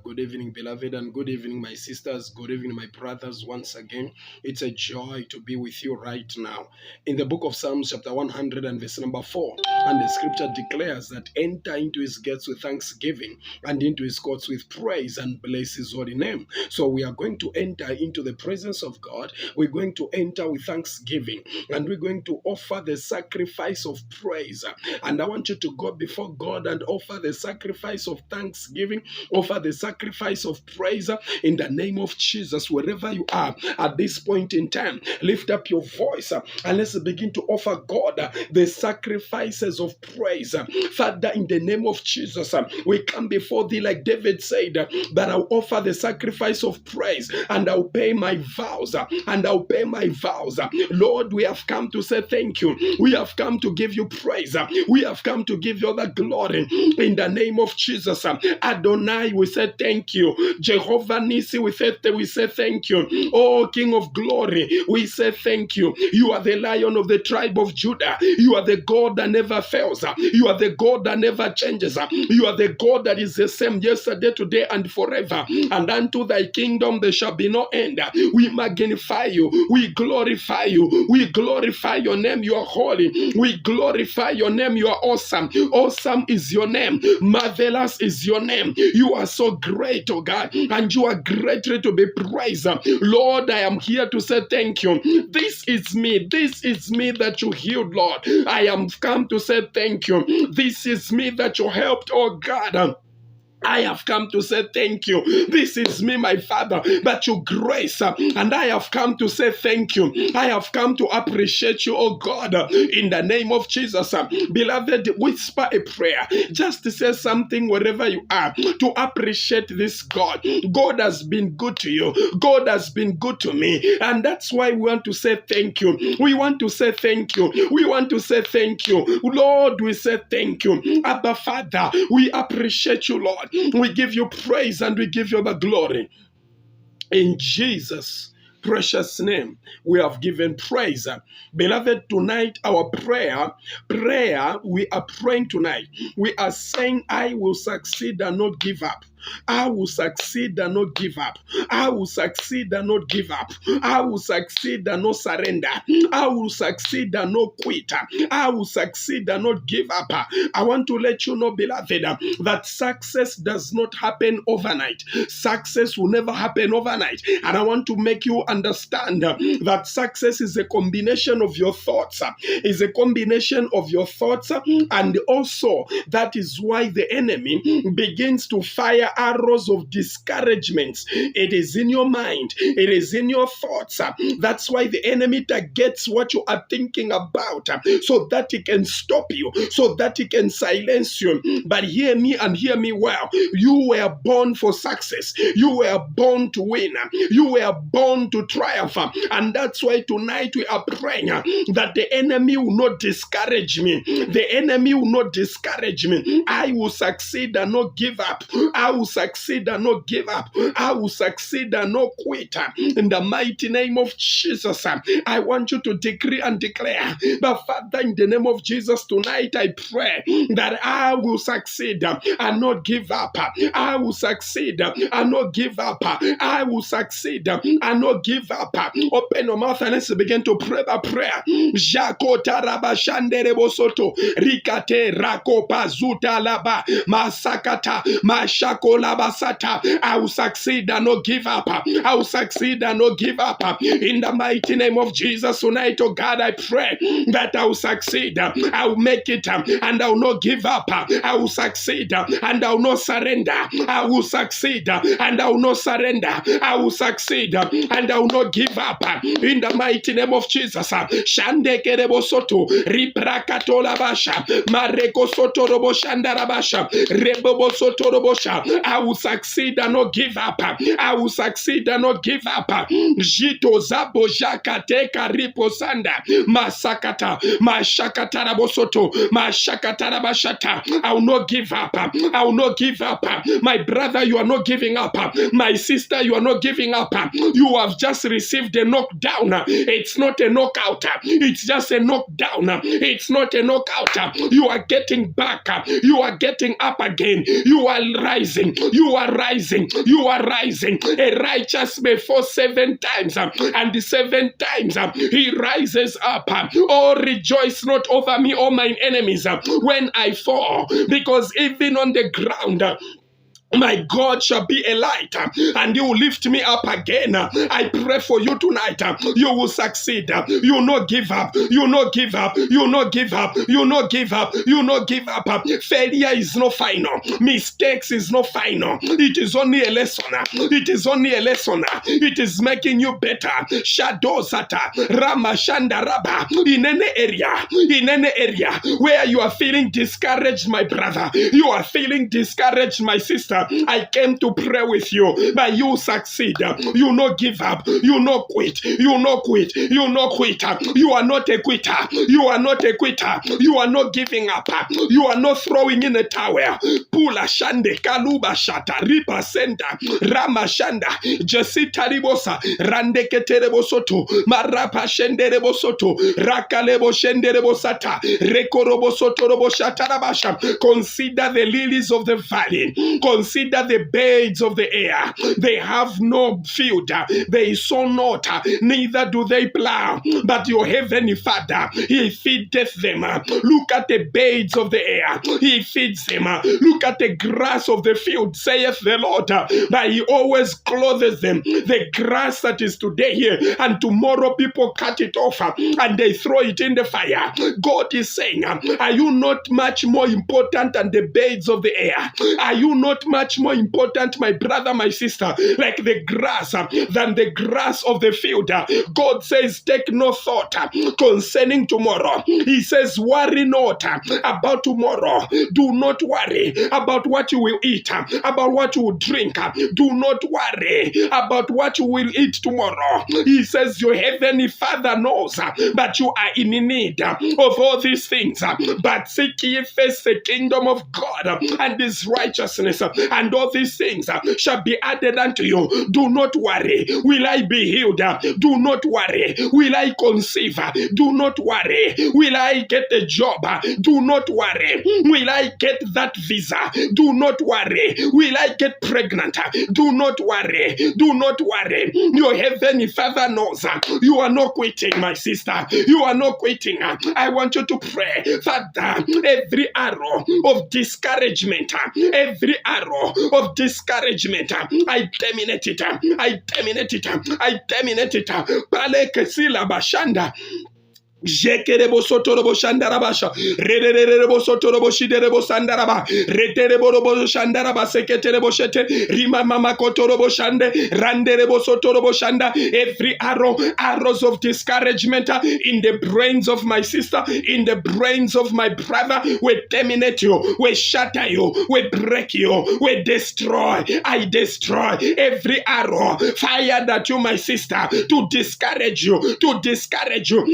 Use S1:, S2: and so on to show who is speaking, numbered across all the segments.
S1: Good evening, beloved, and good evening, my sisters. Good evening, my brothers. Once again, it's a joy to be with you right now. In the book of Psalms, chapter 100 and verse number 4, and the scripture declares that enter into his gates with thanksgiving and into his courts with praise and bless his holy name. So we are going to enter into the presence of God. We're going to enter with thanksgiving and we're going to offer the sacrifice of praise. And I want you to go before God and offer the sacrifice of thanksgiving, offer the sacrifice of praise in the name of Jesus. Wherever you are at this point in time, lift up your voice and let's begin to offer God the sacrifices of praise. Father, in the name of Jesus, we come before thee like David said, that I'll offer the sacrifice of praise and I'll pay my vows, and I'll pay my vows. Lord, we have come to say thank you. We have come to give you praise. We have come to give you the glory in the name of Jesus. Adonai, we say thank you. Jehovah Nissi, we say thank you. Oh, King of glory, we say thank you. You are the Lion of the tribe of Judah. You are the God that never fails. You are the God that never changes. You are the God that is the same yesterday, today, and forever. And unto thy kingdom there shall be no end. We magnify you. We glorify you. We glorify your name. You are holy. We glorify your name. You are awesome. Awesome is your name. Marvelous is your name. You are so great, oh God, and you are greatly to be praised. Lord, I am here to say thank you. This is me. This is me that you healed, Lord. I am come to say thank you. This is me that you helped, oh God. I have come to say thank you. This is me, my Father, that you grace, and I have come to say thank you. I have come to appreciate you, oh God, in the name of Jesus. Beloved, whisper a prayer. Just to say something wherever you are to appreciate this God. God has been good to you. God has been good to me, and that's why we want to say thank you. We want to say thank you. We want to say thank you. Lord, we say thank you. Abba, Father, we appreciate you, Lord. We give you praise and we give you the glory. In Jesus' precious name, we have given praise. Beloved, tonight our prayer, we are praying tonight. We are saying, I will succeed and not give up. I will succeed and not give up. I will succeed and not give up. I will succeed and not surrender. I will succeed and not quit. I will succeed and not give up. I want to let you know, beloved, that success does not happen overnight. Success will never happen overnight. And I want to make you understand that success is a combination of your thoughts. Is a combination of your thoughts, and also that is why the enemy begins to fire arrows of discouragement. It is in your mind. It is in your thoughts. That's why the enemy targets what you are thinking about, so that he can stop you, so that he can silence you. But hear me and hear me well. You were born for success. You were born to win. You were born to triumph. And that's why tonight we are praying that the enemy will not discourage me. The enemy will not discourage me. I will succeed and not give up. I will succeed and not give up. I will succeed and not quit. In the mighty name of Jesus, I want you to decree and declare. But Father, in the name of Jesus, tonight I pray that I will succeed and not give up. I will succeed and not give up. I will succeed and not give up. Open your mouth and let's begin to pray the prayer. Jakota rabashandere bosoto rikate rakopa zuta laba masakata mashako labasata. I will succeed and not give up. I will succeed and not give up. In the mighty name of Jesus tonight, oh God, I pray that I will succeed. I will make it and I will not give up. I will succeed and I will not surrender. I will succeed and I will not surrender. I will succeed and I will not give up. In the mighty name of Jesus. Shande kerebo soto riprakato labasha mareko soto robo shanda rabasha rebobo soto robosha I will succeed and not give up. I will succeed and not give up. Jito zabo jakate karipo sanda masakata mashakatara bosoto mashakatara bashata. I will not give up. I will not give up. My brother, you are not giving up. My sister, you are not giving up. You have just received a knockdown. It's not a knockout. It's just a knockdown. It's not a knockout. You are getting back. You are getting up again. You are rising. You are rising. You are rising. A righteous may fall 7 times, and the 7 times he rises up. Oh, rejoice not over me, all mine enemies, when I fall, because even on the ground, my God shall be a light, and you will lift me up again. I pray for you tonight. You will succeed. You will not give up. You will not give up. You will not give up. You will not give up. You will not give up. Failure is not final. Mistakes is not final. It is only a lesson. It is only a lesson. It is making you better. Shadosata Ramashanda Raba. In any area where you are feeling discouraged, my brother, you are feeling discouraged, my sister, I came to pray with you, but you succeed. You not give up. You not quit. You not quit. You not quit. You are not a quitter. You are not a quitter. You are not giving up. You are not throwing in a towel. Pula shande kaluba shata ripa senda rama shanda jesita ribosa rande keterebo soto marapa shenderebo soto rakalebo shenderebo sata rekorobo soto robo shata rabasha. Consider the lilies of the valley. Consider the birds of the air. They have no field. They sow not, neither do they plow. But your heavenly Father, He feedeth them. Look at the birds of the air. He feeds them. Look at the grass of the field, saith the Lord. But He always clothes them. The grass that is today here, and tomorrow people cut it off and they throw it in the fire. God is saying, are you not much more important than the birds of the air? Are you not much more important, my brother, my sister, like the grass, than the grass of the field? God says, take no thought concerning tomorrow. He says, worry not about tomorrow. Do not worry about what you will eat, about what you will drink. Do not worry about what you will eat tomorrow. He says, your heavenly Father knows that you are in need of all these things. But seek ye first the kingdom of God and His righteousness, and all these things shall be added unto you. Do not worry. Will I be healed? Do not worry. Will I conceive? Do not worry. Will I get a job? Do not worry. Will I get that visa? Do not worry. Will I get pregnant? Do not worry. Do not worry. Your heavenly Father knows. You are not quitting, my sister. You are not quitting. I want you to pray that every arrow of discouragement, every arrow of discouragement, I terminate it. I terminate it. I terminate it. Pale kesila bashanda. Jekerebo sotorobo shandarabasha rederebo sotorobo shiderebo sandaraba reterebo robo shandaraba seketerebo shete rima mama kotorobo shande randerebo sotorobo shanda. Every arrows of discouragement in the brains of my sister, in the brains of my brother, we terminate you, we shatter you, we break you, we destroy. I destroy every arrow fired at you, my sister, to discourage you,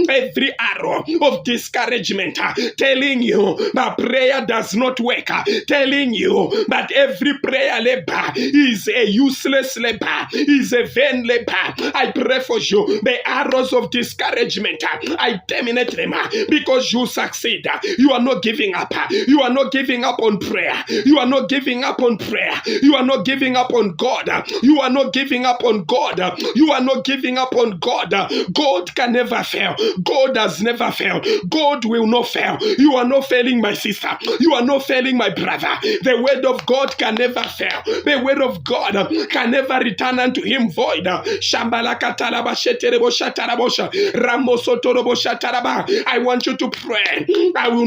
S1: every arrow of discouragement, telling you that prayer does not work, telling you that every prayer labor is a useless labor, is a vain labor. I pray for you. The arrows of discouragement, I terminate them because you succeed. You are not giving up. You are not giving up on prayer. You are not giving up on prayer. You are not giving up on God. You are not giving up on God. You are not giving up on God. God can never fail. God has never failed. God will not fail. You are not failing, my sister. You are not failing, my brother. The word of God can never fail. The word of God can never return unto Him void. I want you to pray. I will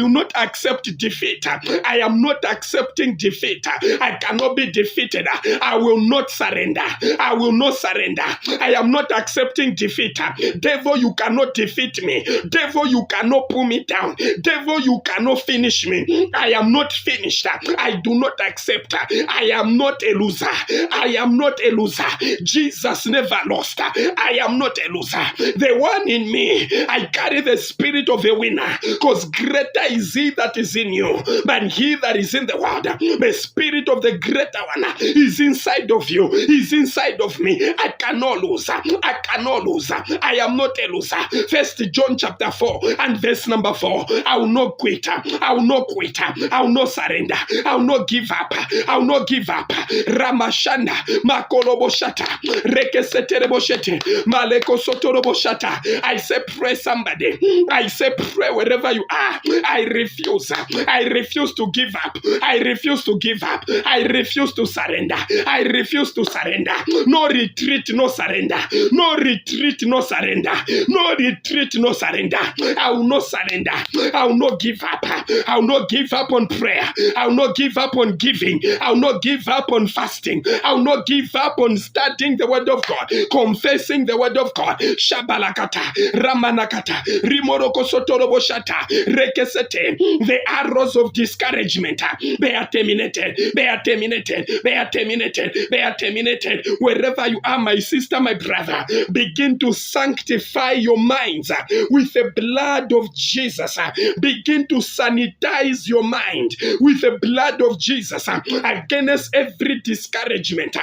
S1: not accept defeat. I am not accepting defeat. I cannot be defeated. I will not surrender. I will not surrender. I am not accepting defeat. Devil, you cannot defeat defeat me. Devil, you cannot pull me down. Devil, you cannot finish me. I am not finished. I do not accept. I am not a loser. I am not a loser. Jesus never lost. I am not a loser. The one in me, I carry the spirit of a winner, because greater is he that is in you than he that is in the world. The spirit of the greater one is inside of you, is inside of me. I cannot lose. I cannot lose. I am not a loser. First John chapter 4 and verse number 4. I will not quit. I will not quit. I will not surrender. I will not give up. I will not give up. Ramashanda makoloboshata rekesetereboshete malekosotoroboshata. I say pray somebody. I say pray wherever you are. I refuse. I refuse to give up. I refuse to give up. I refuse to surrender. I refuse to surrender. No retreat, no surrender. No retreat, no surrender. No retreat, no surrender. I will not surrender. I will not give up. I will not give up on prayer. I will not give up on giving. I will not give up on fasting. I will not give up on studying the word of God, confessing the word of God. Shabalakata, Ramanakata, Rimoroko Sotoroboshata, Rekesete. The arrows of discouragement, they are terminated. They are terminated. They are terminated. They are terminated. Wherever you are, my sister, my brother, begin to sanctify your minds with the blood of Jesus. Begin to sanitize your mind with the blood of Jesus against every discouragement.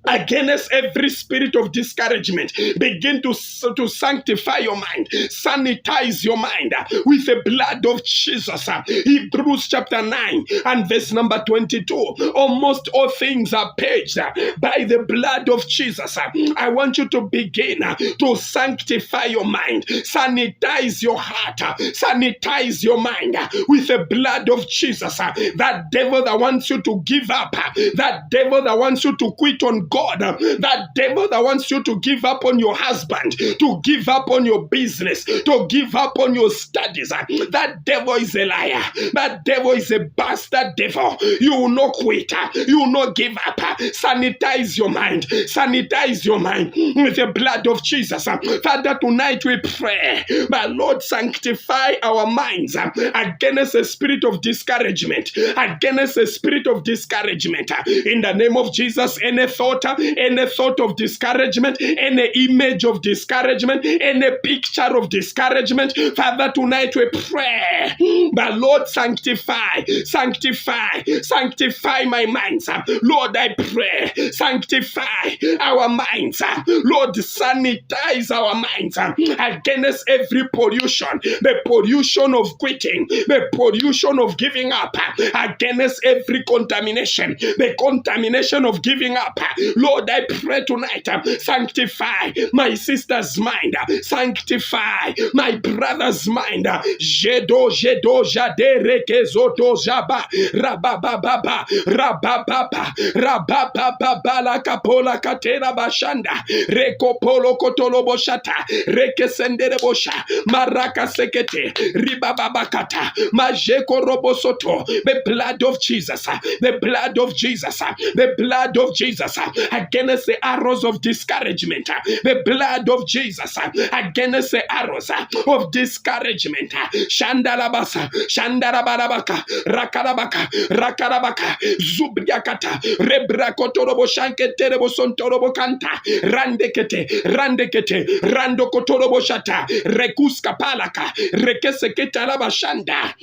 S1: Against every spirit of discouragement, begin to sanctify your mind, sanitize your mind with the blood of Jesus. Hebrews chapter 9 and verse number 22. Almost all things are purged by the blood of Jesus. I want you to begin to sanctify your mind, sanitize your heart, sanitize your mind with the blood of Jesus. That devil that wants you to give up, that devil that wants you to quit on God, that devil that wants you to give up on your husband, to give up on your business, to give up on your studies, that devil is a liar. That devil is a bastard devil. You will not quit. You will not give up. Sanitize your mind. Sanitize your mind with the blood of Jesus. Father, tonight we pray, but Lord, sanctify our minds against the spirit of discouragement, against the spirit of discouragement. In the name of Jesus, any thought of discouragement, any image of discouragement, any picture of discouragement, Father, tonight we pray, but Lord, sanctify my minds. Lord, I pray, sanctify our minds. Lord, sanitize our minds against every pollution, the pollution of quitting, the pollution of giving up, against every contamination, the contamination of giving up. Lord, I pray tonight, sanctify my sister's mind, sanctify my brother's mind. Jedo jade rekezoto jaba rabababa la kapola katera bashanda rekopolo kotolo boshata rekesendere bosha maraka sekete ribababakata majeko robosoto. The blood of Jesus, the blood of Jesus, the blood of Jesus against the arrows of discouragement, the blood of Jesus against the arrows of discouragement. Shandarabasa, Shandarabarabaka, Rakarabaka, Zubriakata, Rebrakotorobo Shanketerebo Sontorobo Kanta, Randekete, Rando Kotorobo Shata, Rekuska Palaka, Rekeseketa Rabashanda.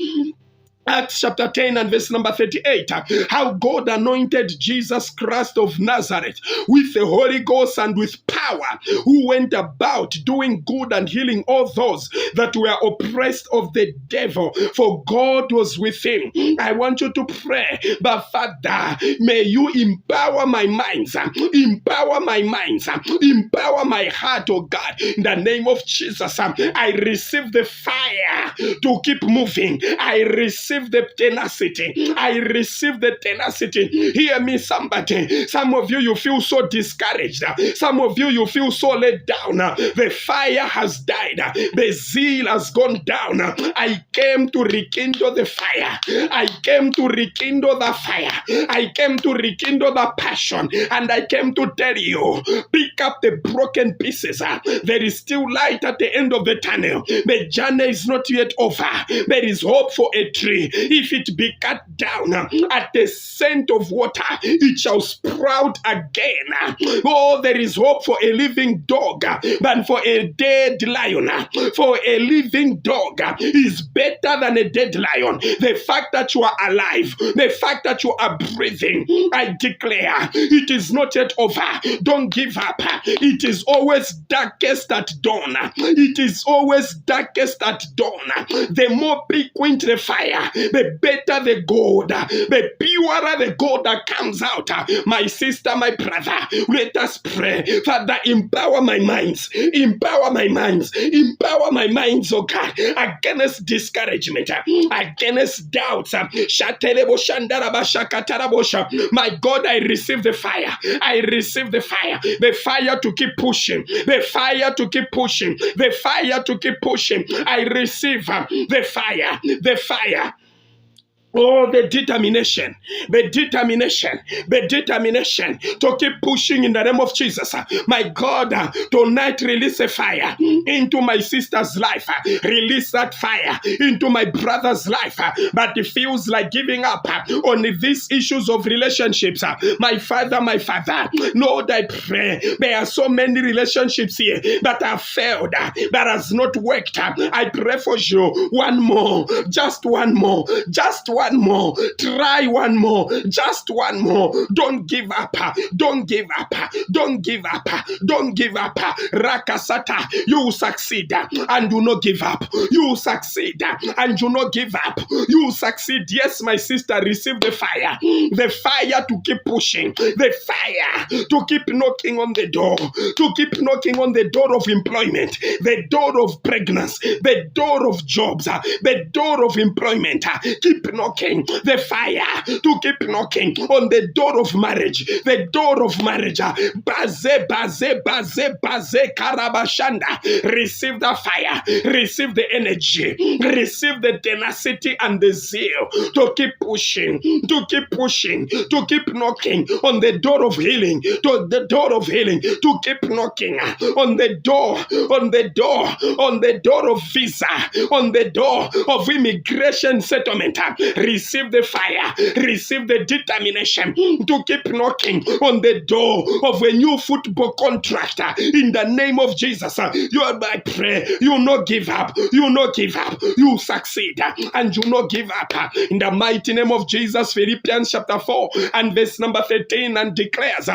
S1: Acts chapter 10 and verse number 38. How God anointed Jesus Christ of Nazareth with the Holy Ghost and with power, who went about doing good and healing all those that were oppressed of the devil, for God was with him. I want you to pray, but Father, may you empower my minds, empower my minds, empower my heart, oh God. In the name of Jesus, I receive the fire to keep moving. I receive receive the tenacity. I receive the tenacity. Hear me, somebody. Some of you, you feel so discouraged. Some of you, you feel so let down. The fire has died. The zeal has gone down. I came to rekindle the fire. I came to rekindle the fire. I came to rekindle the passion. And I came to tell you, pick up the broken pieces. There is still light at the end of the tunnel. The journey is not yet over. There is hope for a tree. If it be cut down at the scent of water, it shall sprout again. Oh, there is hope for a living dog than for a dead lion. For a living dog is better than a dead lion. The fact that you are alive, the fact that you are breathing, I declare it is not yet over. Don't give up. It is always darkest at dawn. It is always darkest at dawn. The more piquant the fire, the better the gold, the purer the gold that comes out. My sister, my brother, let us pray. Father, empower my minds, empower my minds, empower my minds, oh God, against discouragement, against doubts. My God, I receive the fire. I receive the fire to keep pushing, the fire to keep pushing, the fire to keep pushing. I receive the fire. Oh, the determination to keep pushing in the name of Jesus. My God, tonight release a fire into my sister's life. Release that fire into my brother's life. But it feels like giving up on these issues of relationships. My Father, Lord, I pray. There are so many relationships here that have failed, that has not worked. I pray for you. One more, just one more, just one more. Try one more. Just one more. Don't give up. Don't give up. Don't give up. Don't give up. Rakasata. You will succeed and do not give up. You will succeed and do not give up. You will succeed. Yes, my sister, receive the fire. The fire to keep pushing. The fire to keep knocking on the door. To keep knocking on the door of employment. The door of pregnancy. The door of jobs. The door of employment. Keep knocking. The fire to keep knocking on the door of marriage. The door of marriage. Baze karabashanda. Receive the fire. Receive the energy. Receive the tenacity and the zeal to keep pushing. To keep pushing. To keep knocking on the door of healing. To the door of healing. To keep knocking on the door. On the door. On the door of visa. On the door of immigration settlement. Receive the fire. Receive the determination to keep knocking on the door of a new football contract. In the name of Jesus, you are my prayer. You not give up. You not give up. You succeed and you not give up. In the mighty name of Jesus, Philippians chapter 4 and verse number 13 and declares,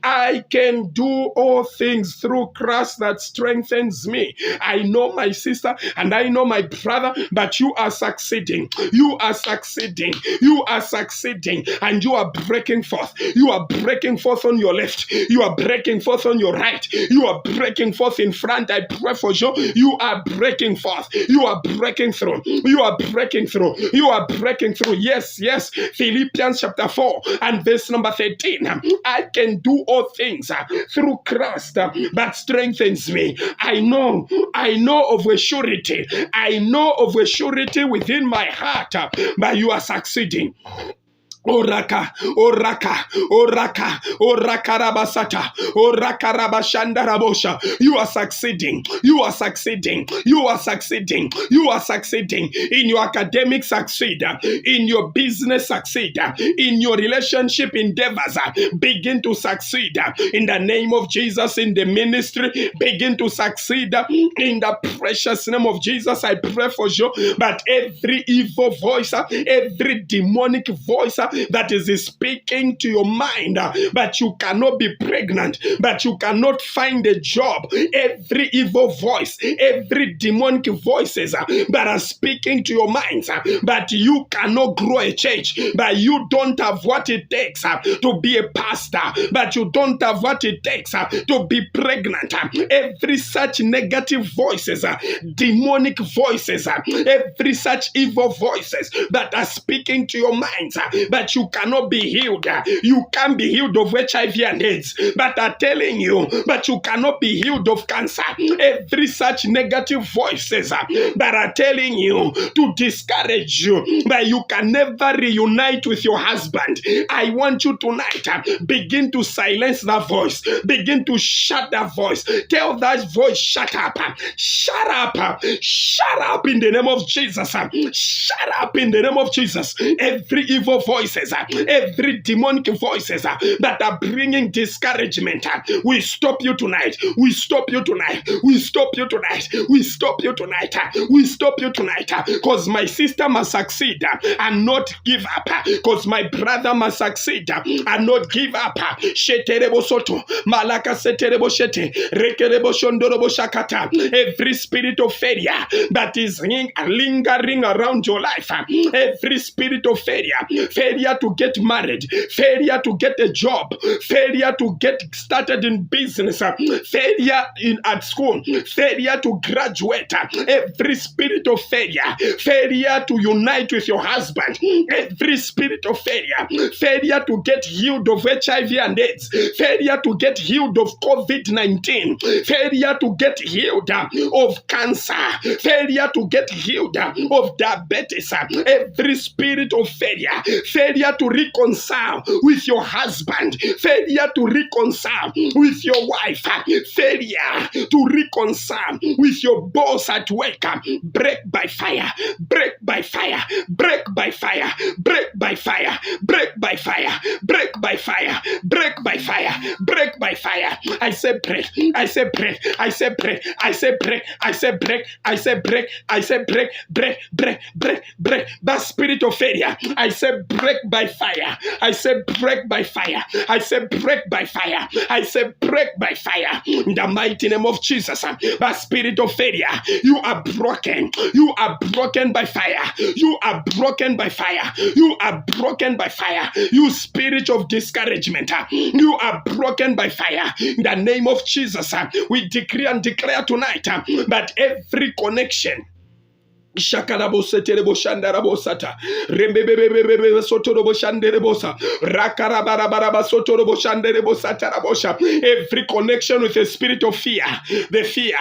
S1: I can do all things through Christ that strengthens me. I know my sister and I know my brother, but you are succeeding. You are succeeding. You are succeeding and you are breaking forth. You are breaking forth on your left. You are breaking forth on your right. You are breaking forth in front. I pray for you. You are breaking forth. You are breaking through. You are breaking through. You are breaking through. Yes, yes. Philippians chapter 4 and verse number 13. I can do all things through Christ that strengthens me. I know of a surety. I know of a surety within my heart, but you are succeeding. Oraka, rabasata, rabashanda rabosha. You are succeeding. You are succeeding. You are succeeding. You are succeeding. In your academic succeed. In your business succeed. In your relationship endeavors begin to succeed. In the name of Jesus, in the ministry, begin to succeed. In the precious name of Jesus, I pray for you. But every evil voice, every demonic voice that is speaking to your mind, but you cannot be pregnant, but you cannot find a job. Every evil voice, every demonic voices that are speaking to your minds, but you cannot grow a church, but you don't have what it takes to be a pastor, but you don't have what it takes to be pregnant. Every such negative voices, demonic voices, every such evil voices that are speaking to your minds, but you cannot be healed. You can't be healed of HIV and AIDS, but are telling you, but you cannot be healed of cancer. Every such negative voices that are telling you to discourage you, but you can never reunite with your husband. I want you tonight, begin to silence that voice. Begin to shut that voice. Tell that voice, shut up. Shut up. Shut up in the name of Jesus. Shut up in the name of Jesus. Every evil voices, every demonic voices that are bringing discouragement, we stop you tonight. We stop you tonight. We stop you tonight. We stop you tonight. We stop you tonight. Because my sister must succeed and not give up. Because my brother must succeed and not give up. Sheterebo soto, malaka seterebo shete, rekerebo shondorobo shakata. Every spirit of failure that is lingering around your life, every spirit of failure, failure to get married, failure to get a job, failure to get started in business, failure at school, failure to graduate, every spirit of failure, failure to unite with your husband, every spirit of failure, failure to get healed of HIV and AIDS, failure to get healed of COVID-19, failure to get healed of cancer, failure to get healed of diabetes, every spirit of failure, failure to reconcile with your husband, failure to reconcile with your wife, failure to reconcile with your boss at work, break by fire, break by fire, break by fire, break by fire, break by fire, break by fire, break by fire, break by fire. I say break, I say break, I say break, I say break, I say break, I say break, I say break, break, break, break, break. That spirit of failure, I say break by fire, I say break by fire, I say break by fire, I say break by fire. In the mighty name of Jesus, that spirit of failure, you are broken, you are broken by fire, you are broken by fire, you are broken by fire. You spirit of discouragement, you are broken by fire. In the name of Jesus, we decree and declare tonight that every connection Shakarabo seterebo shandarabo sata rembebebebebe sotorobo shanderebosa rakarabaraba sotorobo shanderebo satarabosha. Every connection with the spirit of fear, the fear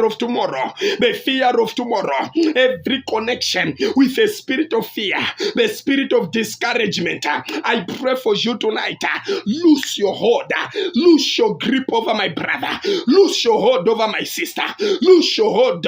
S1: of tomorrow, the fear of tomorrow, every connection with the spirit of fear, the spirit of discouragement, I pray for you tonight. Lose your hold, lose your grip over my brother, lose your hold over my sister, lose your hold.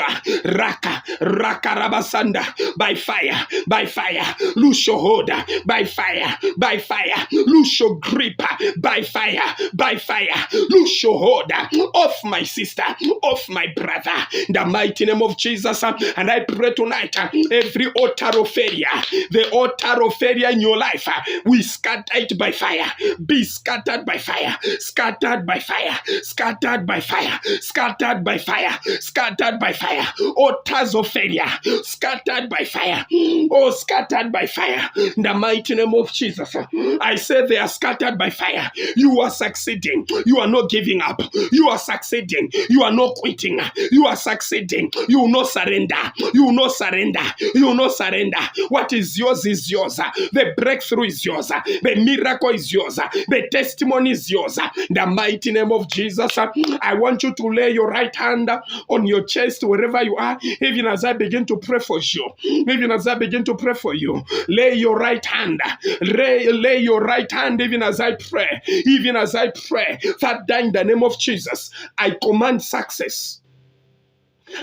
S1: Rakarabasanda, by fire, by fire, loose your hold, by fire, by fire, loose your grip, by fire, by fire, loose your hold off my sister, off my brother, in the mighty name of Jesus. And I pray tonight, every altar of failure, the altar of failure in your life, we scatter it by fire, be scattered by fire, scattered by fire, scattered by fire, scattered by fire, scattered by fire, altars of failure, scattered by fire, oh, scattered by fire, in the mighty name of Jesus. I say they are scattered by fire. You are succeeding, you are not giving up, you are succeeding, you are not quitting, you are succeeding, you will not surrender, you will not surrender, you will not surrender. What is yours, the breakthrough is yours, the miracle is yours, the testimony is yours. In the mighty name of Jesus, I want you to lay your right hand on your chest wherever you are, even as I begin to pray for you, even as I begin to pray for you. Lay your right hand, lay your right hand, even as I pray, even as I pray. Father, in the name of Jesus, I command success.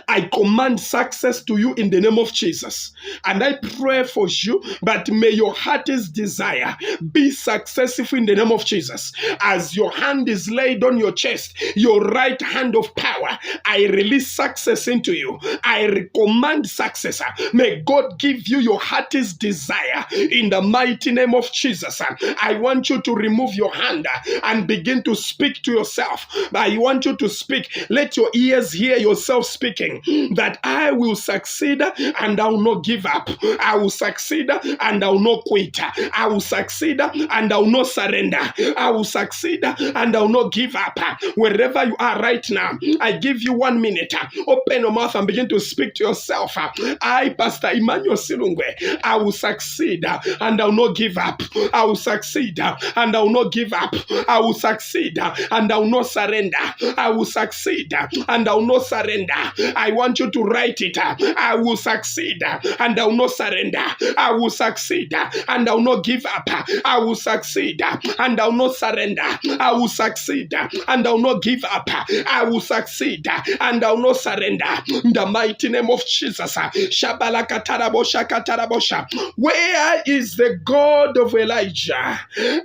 S1: I command success to you in the name of Jesus. And I pray for you, but may your heart's desire be successful in the name of Jesus. As your hand is laid on your chest, your right hand of power, I release success into you. I recommend success. May God give you your heart's desire in the mighty name of Jesus. I want you to remove your hand and begin to speak to yourself. I want you to speak. Let your ears hear yourself speaking that I will succeed and I will not give up. I will succeed and I will not quit. I will succeed and I will not surrender. I will succeed and I will not give up. Wherever you are right now, I give you 1 minute. Open your mouth and begin to speak to yourself. I, Pastor Emmanuel Silungwe, I will succeed and I will not give up. I will succeed and I will not give up. I will succeed and I will not surrender. I will succeed and I will not surrender. I want you to write it. I will succeed and I will not surrender. I will succeed and I will not give up. I will succeed and I will not surrender. I will succeed and I will not give up. I will succeed and I will not surrender. In the mighty name of Jesus. Shabalakatarabosha katarabosha. Where is the God of Elijah?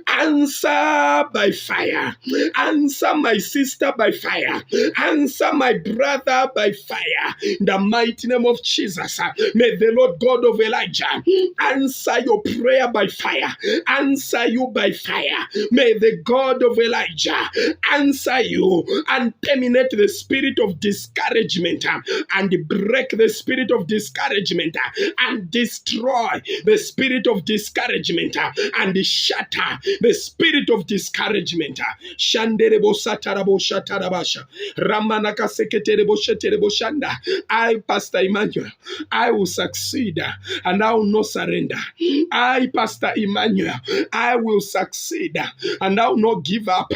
S1: Answer by fire. Answer my sister by fire. Answer my brother by fire. In the mighty name of Jesus. May the Lord God of Elijah answer your prayer by fire. Answer you by fire. May the God of Elijah answer you and terminate the spirit of discouragement and break the spirit of discouragement and destroy the spirit of discouragement and shatter the spirit of discouragement. Shanderebo satarabo shatarabasha. Ramanaka seketerebo sheterebo shanda. I, Pastor Emmanuel, I will succeed and I will not surrender. I, Pastor Emmanuel, I will succeed and I will not give up.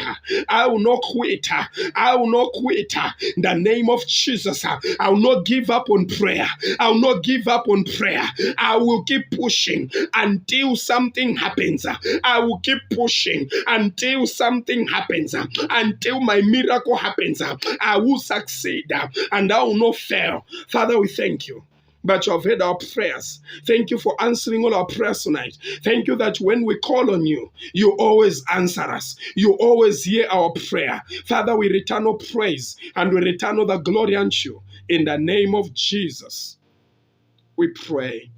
S1: I will not quit. I will not quit. In the name of Jesus, I will not give up on prayer. I will not give up on prayer. I will keep pushing until something happens. I will keep pushing until something happens. Until my miracle happens. I will succeed and I will not fail. Father, we thank you. But you have heard our prayers. Thank you for answering all our prayers tonight. Thank you that when we call on you, you always answer us. You always hear our prayer. Father, we return all praise and we return all the glory unto you. In the name of Jesus, we pray.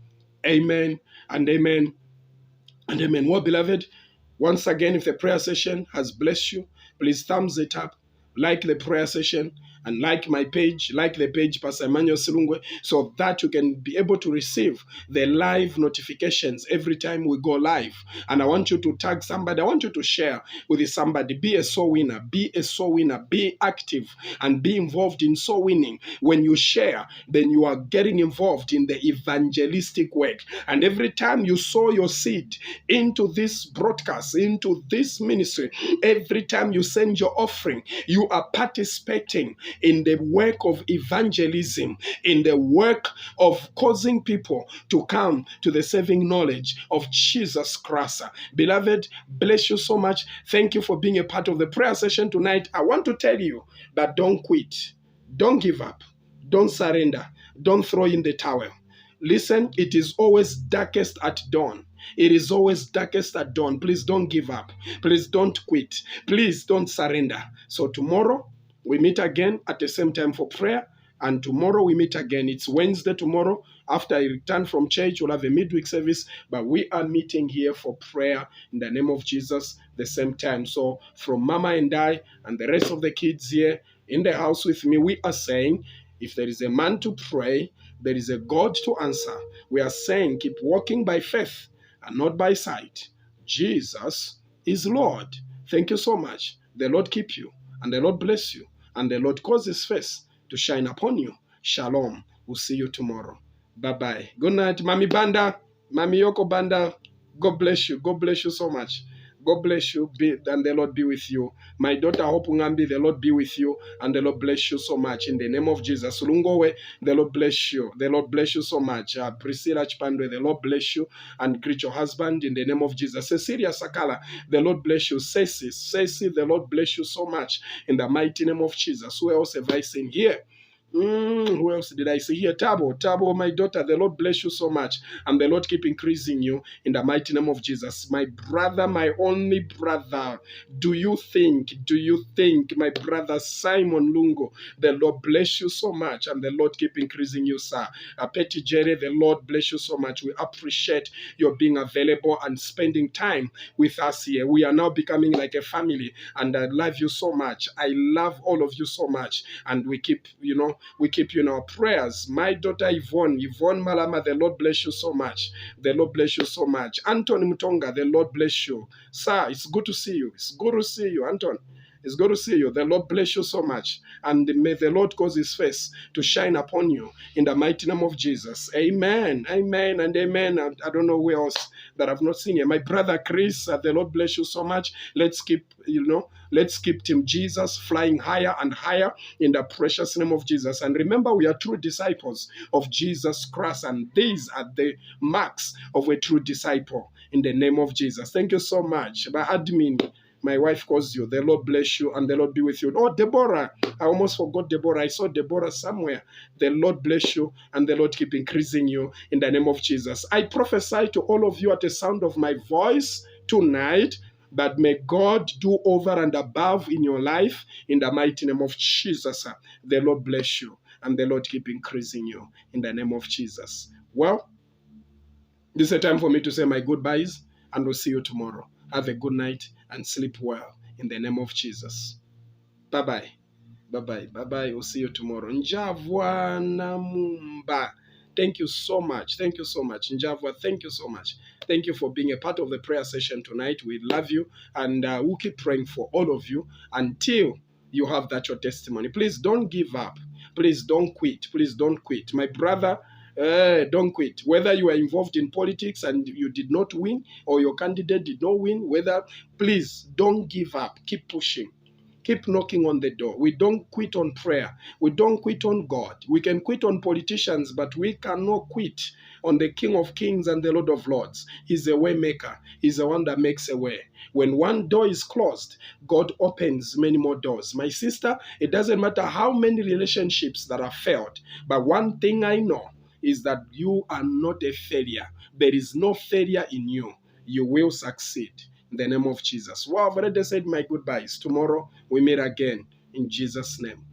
S1: Amen and amen and amen. Well, beloved, once again, if the prayer session has blessed you, please thumbs it up, like the prayer session, and like my page, like the page Pastor Emmanuel Silungwe, so that you can be able to receive the live notifications every time we go live. And I want you to tag somebody. I want you to share with somebody. Be a soul winner. Be a soul winner. Be active and be involved in soul winning. When you share, then you are getting involved in the evangelistic work. And every time you sow your seed into this broadcast, into this ministry, every time you send your offering, you are participating in the work of evangelism, in the work of causing people to come to the saving knowledge of Jesus Christ. Beloved, bless you so much. Thank you for being a part of the prayer session tonight. I want to tell you that don't quit. Don't give up. Don't surrender. Don't throw in the towel. Listen, it is always darkest at dawn. It is always darkest at dawn. Please don't give up. Please don't quit. Please don't surrender. So tomorrow, we meet again at the same time for prayer. And tomorrow we meet again. It's Wednesday tomorrow. After I return from church, we'll have a midweek service. But we are meeting here for prayer in the name of Jesus the same time. So from Mama and I and the rest of the kids here in the house with me, we are saying, if there is a man to pray, there is a God to answer. We are saying, keep walking by faith and not by sight. Jesus is Lord. Thank you so much. The Lord keep you and the Lord bless you and the Lord cause his face to shine upon you. Shalom. We'll see you tomorrow. Bye-bye. Good night, Mami Banda, Mami Yoko Banda. God bless you. God bless you so much. God bless you, and the Lord be with you. My daughter Hope Ngambi, the Lord be with you, and the Lord bless you so much. In the name of Jesus. Lungowe, the Lord bless you. The Lord bless you so much. Priscilla Chpandwe, the Lord bless you, and greet your husband in the name of Jesus. Cecilia Sakala, the Lord bless you. Ceci, the Lord bless you so much. In the mighty name of Jesus. Who else have I seen here? Who else did I see here? Tabo, my daughter, the Lord bless you so much. And the Lord keep increasing you in the mighty name of Jesus. My brother, my only brother, do you think, my brother Simon Lungo, the Lord bless you so much and the Lord keep increasing you, sir. Petty Jerry, the Lord bless you so much. We appreciate your being available and spending time with us here. We are now becoming like a family and I love you so much. I love all of you so much and we keep you in our prayers. My daughter Yvonne Malama, the Lord bless you so much. The Lord bless you so much. Anton Mutonga, the Lord bless you. Sir, it's good to see you. It's good to see you, Anton. It's good to see you. The Lord bless you so much. And may the Lord cause his face to shine upon you in the mighty name of Jesus. Amen. Amen and amen. I don't know who else that I've not seen here. My brother Chris, the Lord bless you so much. Let's keep Team Jesus flying higher and higher in the precious name of Jesus. And remember, we are true disciples of Jesus Christ. And these are the marks of a true disciple in the name of Jesus. Thank you so much. My admin, my wife calls you. The Lord bless you and the Lord be with you. Oh, Deborah. I almost forgot Deborah. I saw Deborah somewhere. The Lord bless you and the Lord keep increasing you in the name of Jesus. I prophesy to all of you at the sound of my voice tonight that may God do over and above in your life in the mighty name of Jesus. The Lord bless you and the Lord keep increasing you in the name of Jesus. Well, this is a time for me to say my goodbyes and we'll see you tomorrow. Have a good night and sleep well in the name of Jesus. Bye-bye. Bye-bye. Bye-bye. We'll see you tomorrow. Njavwa Namumba. Thank you so much. Thank you so much. Njavwa, thank you so much. Thank you for being a part of the prayer session tonight. We love you and we'll keep praying for all of you until you have that your testimony. Please don't give up. Please don't quit. Please don't quit. My brother, don't quit. Whether you are involved in politics and you did not win or your candidate did not win, please don't give up. Keep pushing. Keep knocking on the door. We don't quit on prayer. We don't quit on God. We can quit on politicians, but we cannot quit on the King of Kings and the Lord of Lords. He's a way maker. He's the one that makes a way. When one door is closed, God opens many more doors. My sister, it doesn't matter how many relationships that are failed, but one thing I know is that you are not a failure. There is no failure in you. You will succeed in the name of Jesus. Well, I've already said my goodbyes. Tomorrow we meet again in Jesus' name.